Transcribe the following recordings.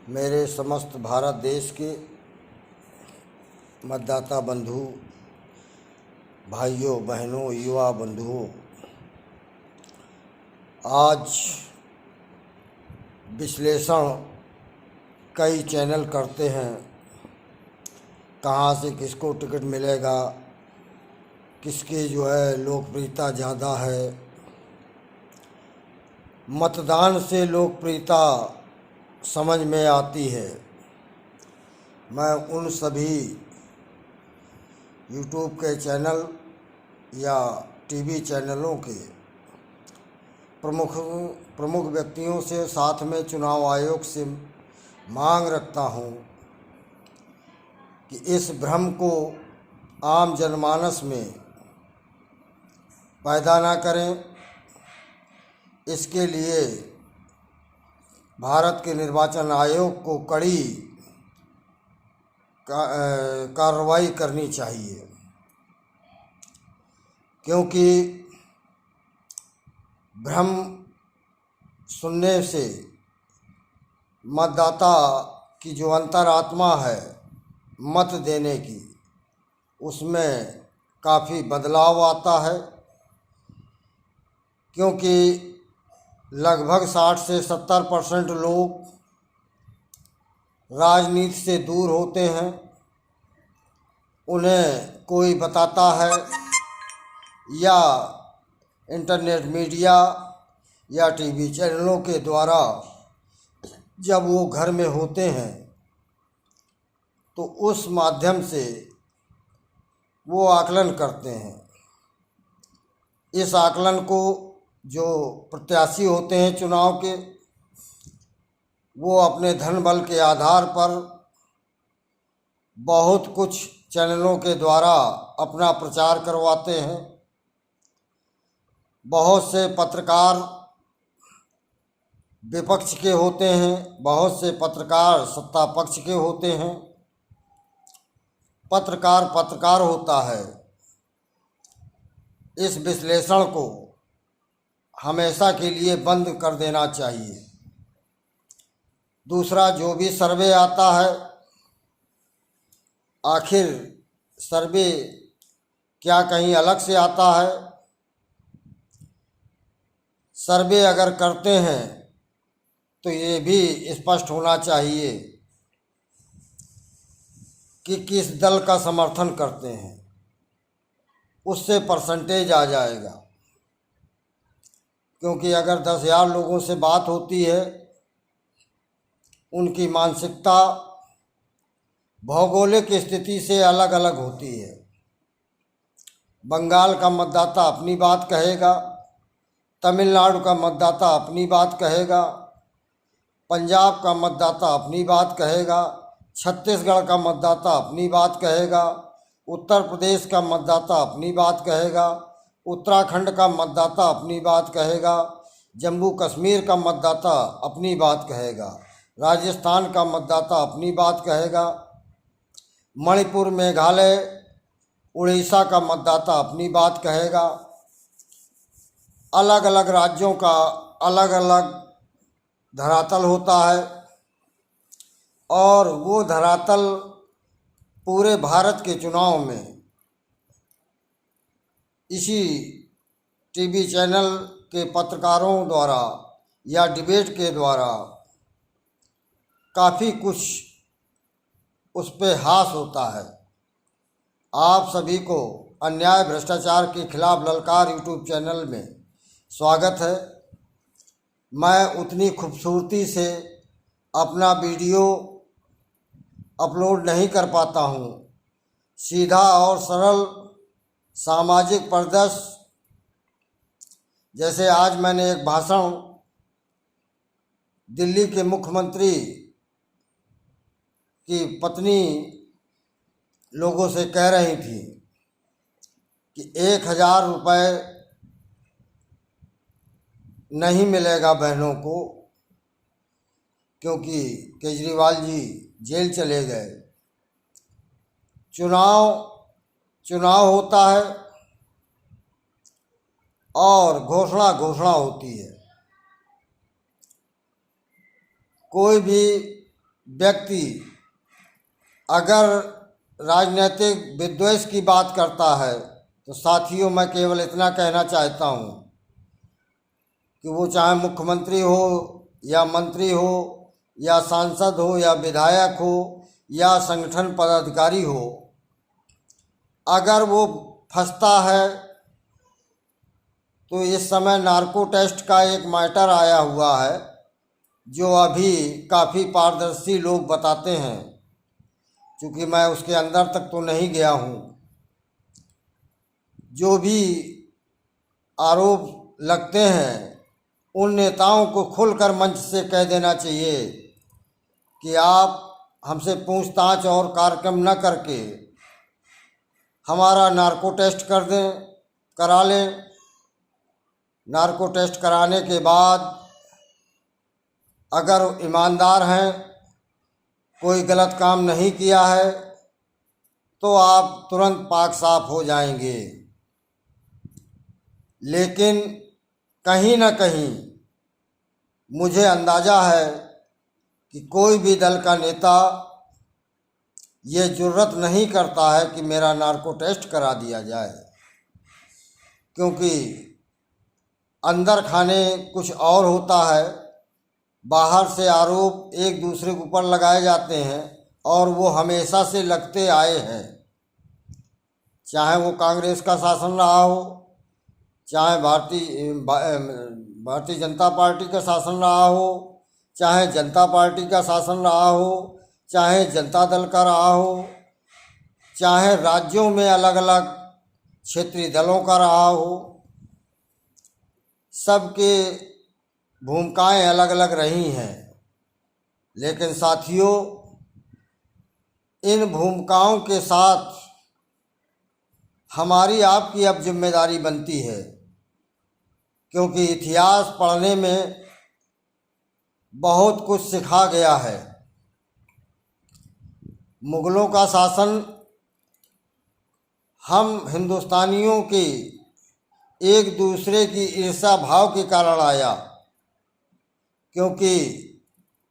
मेरे समस्त भारत देश के मतदाता बंधु, भाइयों बहनों, युवा बंधुओं, आज विश्लेषण कई चैनल करते हैं। कहाँ से किसको टिकट मिलेगा, किसकी लोकप्रियता ज़्यादा है। मतदान से लोकप्रियता समझ में आती है। मैं उन सभी यूट्यूब के चैनल या टीवी चैनलों के प्रमुख व्यक्तियों से, साथ में चुनाव आयोग से मांग रखता हूं कि इस भ्रम को आम जनमानस में पैदा ना करें। इसके लिए भारत के निर्वाचन आयोग को कड़ी कार्रवाई करनी चाहिए, क्योंकि भ्रम सुनने से मतदाता की जो अंतरात्मा है मत देने की, उसमें काफ़ी बदलाव आता है। क्योंकि लगभग 60 से 70% लोग राजनीति से दूर होते हैं। उन्हें कोई बताता है या इंटरनेट मीडिया या टीवी चैनलों के द्वारा जब वो घर में होते हैं तो उस माध्यम से वो आकलन करते हैं। इस आकलन को जो प्रत्याशी होते हैं चुनाव के, वो अपने धन बल के आधार पर बहुत कुछ चैनलों के द्वारा अपना प्रचार करवाते हैं। बहुत से पत्रकार विपक्ष के होते हैं, बहुत से पत्रकार सत्ता पक्ष के होते हैं। पत्रकार होता है। इस विश्लेषण को हमेशा के लिए बंद कर देना चाहिए। दूसरा, जो भी सर्वे आता है, आखिर सर्वे क्या कहीं अलग से आता है? सर्वे अगर करते हैं तो ये भी स्पष्ट होना चाहिए कि किस दल का समर्थन करते हैं, उससे परसेंटेज आ जाएगा। क्योंकि अगर 10,000 लोगों से बात होती है, उनकी मानसिकता भौगोलिक स्थिति से अलग अलग होती है। बंगाल का मतदाता अपनी बात कहेगा, तमिलनाडु का मतदाता अपनी बात कहेगा, पंजाब का मतदाता अपनी बात कहेगा, छत्तीसगढ़ का मतदाता अपनी बात कहेगा, उत्तर प्रदेश का मतदाता अपनी बात कहेगा, उत्तराखंड का मतदाता अपनी बात कहेगा, जम्मू कश्मीर का मतदाता अपनी बात कहेगा, राजस्थान का मतदाता अपनी बात कहेगा, मणिपुर, मेघालय, उड़ीसा का मतदाता अपनी बात कहेगा। अलग अलग राज्यों का अलग अलग धरातल होता है और वो धरातल पूरे भारत के चुनाव में इसी टीवी चैनल के पत्रकारों द्वारा या डिबेट के द्वारा काफ़ी कुछ उस पे हास होता है। आप सभी को अन्याय भ्रष्टाचार के खिलाफ ललकार यूट्यूब चैनल में स्वागत है। मैं उतनी खूबसूरती से अपना वीडियो अपलोड नहीं कर पाता हूँ। सीधा और सरल सामाजिक परिदृश्य, जैसे आज मैंने एक भाषण दिल्ली के मुख्यमंत्री की पत्नी लोगों से कह रही थी कि 1,000 रुपये नहीं मिलेगा बहनों को, क्योंकि केजरीवाल जी जेल चले गए। चुनाव होता है और घोषणा होती है। कोई भी व्यक्ति अगर राजनीतिक विद्वेष की बात करता है तो साथियों मैं केवल इतना कहना चाहता हूँ कि वो चाहे मुख्यमंत्री हो या मंत्री हो या सांसद हो या विधायक हो या संगठन पदाधिकारी हो, अगर वो फंसता है तो इस समय नार्को टेस्ट का एक मैटर आया हुआ है जो अभी काफ़ी पारदर्शी लोग बताते हैं, क्योंकि मैं उसके अंदर तक तो नहीं गया हूँ। जो भी आरोप लगते हैं उन नेताओं को खुलकर मंच से कह देना चाहिए कि आप हमसे पूछताछ और कार्यक्रम न करके हमारा नार्को टेस्ट करा लें। नार्को टेस्ट कराने के बाद अगर ईमानदार हैं, कोई गलत काम नहीं किया है, तो आप तुरंत पाक साफ हो जाएंगे। लेकिन कहीं न कहीं मुझे अंदाज़ा है कि कोई भी दल का नेता ये जुर्रत नहीं करता है कि मेरा नार्को टेस्ट करा दिया जाए, क्योंकि अंदर खाने कुछ और होता है, बाहर से आरोप एक दूसरे के ऊपर लगाए जाते हैं और वो हमेशा से लगते आए हैं। चाहे वो कांग्रेस का शासन रहा हो, चाहे भारतीय जनता पार्टी का शासन रहा हो, चाहे जनता पार्टी का शासन रहा हो, चाहे जनता दल का रहा हो, चाहे राज्यों में अलग अलग क्षेत्रीय दलों का रहा हो, सबके भूमिकाएं अलग अलग रही हैं। लेकिन साथियों, इन भूमिकाओं के साथ हमारी आपकी अब जिम्मेदारी बनती है, क्योंकि इतिहास पढ़ने में बहुत कुछ सिखा गया है। मुग़लों का शासन हम हिंदुस्तानियों के एक दूसरे की ईर्ष्या भाव के कारण आया, क्योंकि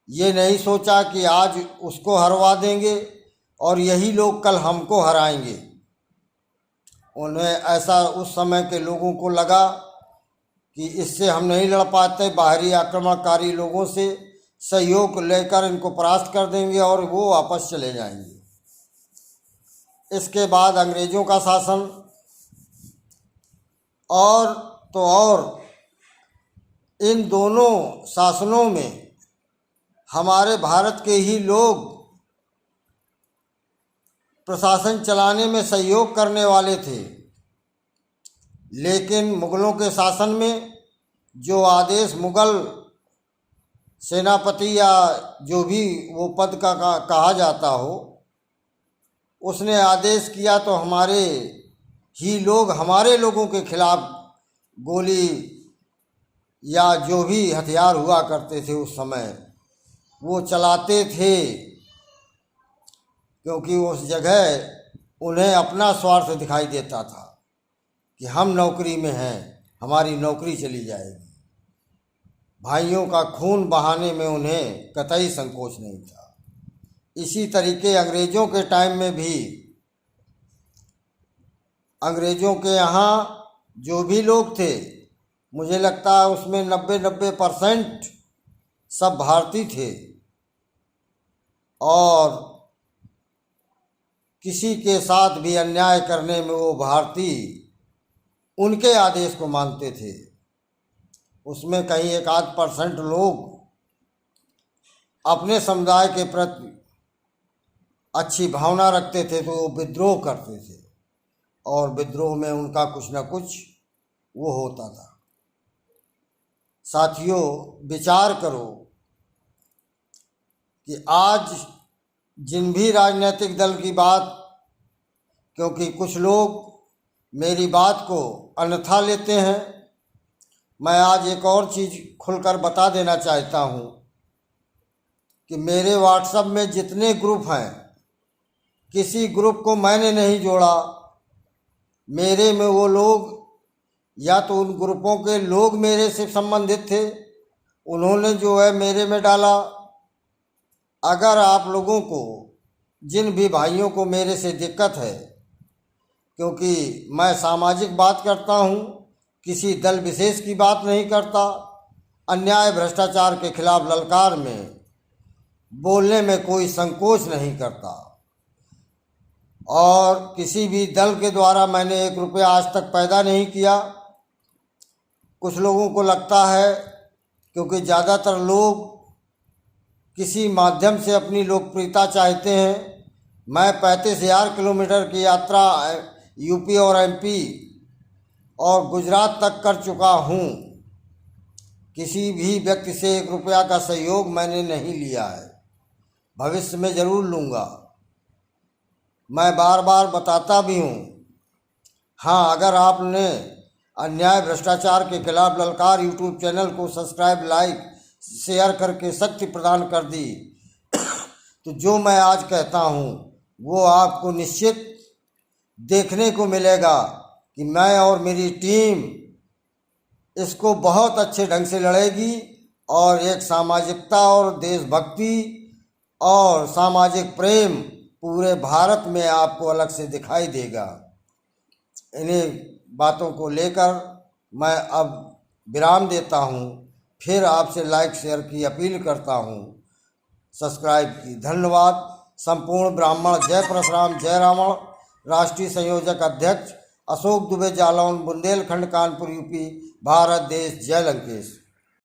ये नहीं सोचा कि आज उसको हरवा देंगे और यही लोग कल हमको हराएंगे। उन्हें ऐसा उस समय के लोगों को लगा कि इससे हम नहीं लड़ पाते, बाहरी आक्रमणकारी लोगों से सहयोग लेकर इनको परास्त कर देंगे और वो वापस चले जाएंगे। इसके बाद अंग्रेज़ों का शासन, और तो और इन दोनों शासनों में हमारे भारत के ही लोग प्रशासन चलाने में सहयोग करने वाले थे। लेकिन मुग़लों के शासन में जो आदेश मुग़ल सेनापति या जो भी वो पद का कहा जाता हो, उसने आदेश किया तो हमारे ही लोग हमारे लोगों के खिलाफ गोली या जो भी हथियार हुआ करते थे उस समय वो चलाते थे, क्योंकि उस जगह उन्हें अपना स्वार्थ दिखाई देता था कि हम नौकरी में हैं, हमारी नौकरी चली जाएगी। भाइयों का खून बहाने में उन्हें कतई संकोच नहीं था। इसी तरीके अंग्रेज़ों के टाइम में भी अंग्रेज़ों के यहाँ जो भी लोग थे, मुझे लगता है उसमें 90% सब भारतीय थे और किसी के साथ भी अन्याय करने में वो भारतीय उनके आदेश को मानते थे। उसमें कहीं 1-8% लोग अपने समुदाय के प्रति अच्छी भावना रखते थे तो वो विद्रोह करते थे और विद्रोह में उनका कुछ न कुछ वो होता था। साथियों, विचार करो कि आज जिन भी राजनीतिक दल की बात, क्योंकि कुछ लोग मेरी बात को अन्यथा लेते हैं, मैं आज एक और चीज़ खुलकर बता देना चाहता हूँ कि मेरे व्हाट्सएप में जितने ग्रुप हैं, किसी ग्रुप को मैंने नहीं जोड़ा। मेरे में वो लोग या तो उन ग्रुपों के लोग मेरे से संबंधित थे, उन्होंने जो है मेरे में डाला। अगर आप लोगों को, जिन भी भाइयों को मेरे से दिक्कत है, क्योंकि मैं सामाजिक बात करता हूँ, किसी दल विशेष की बात नहीं करता, अन्याय भ्रष्टाचार के खिलाफ ललकार में बोलने में कोई संकोच नहीं करता, और किसी भी दल के द्वारा मैंने 1 रुपया आज तक पैदा नहीं किया। कुछ लोगों को लगता है, क्योंकि ज़्यादातर लोग किसी माध्यम से अपनी लोकप्रियता चाहते हैं। मैं 35,000 किलोमीटर की यात्रा यूपी और एमपी और गुजरात तक कर चुका हूँ। किसी भी व्यक्ति से 1 रुपया का सहयोग मैंने नहीं लिया है, भविष्य में ज़रूर लूँगा। मैं बार बार बताता भी हूँ। हाँ, अगर आपने अन्याय भ्रष्टाचार के खिलाफ ललकार यूट्यूब चैनल को सब्सक्राइब, लाइक, शेयर करके शक्ति प्रदान कर दी तो जो मैं आज कहता हूँ वो आपको निश्चित देखने को मिलेगा कि मैं और मेरी टीम इसको बहुत अच्छे ढंग से लड़ेगी, और एक सामाजिकता और देशभक्ति और सामाजिक प्रेम पूरे भारत में आपको अलग से दिखाई देगा। इन्हीं बातों को लेकर मैं अब विराम देता हूँ। फिर आपसे लाइक शेयर की अपील करता हूँ, सब्सक्राइब की। धन्यवाद। संपूर्ण ब्राह्मण। जय परशुराम, जय रावण। राष्ट्रीय संयोजक अध्यक्ष अशोक दुबे, जालौन, बुंदेलखंड, कानपुर, यूपी, भारत देश। जय लंकेश।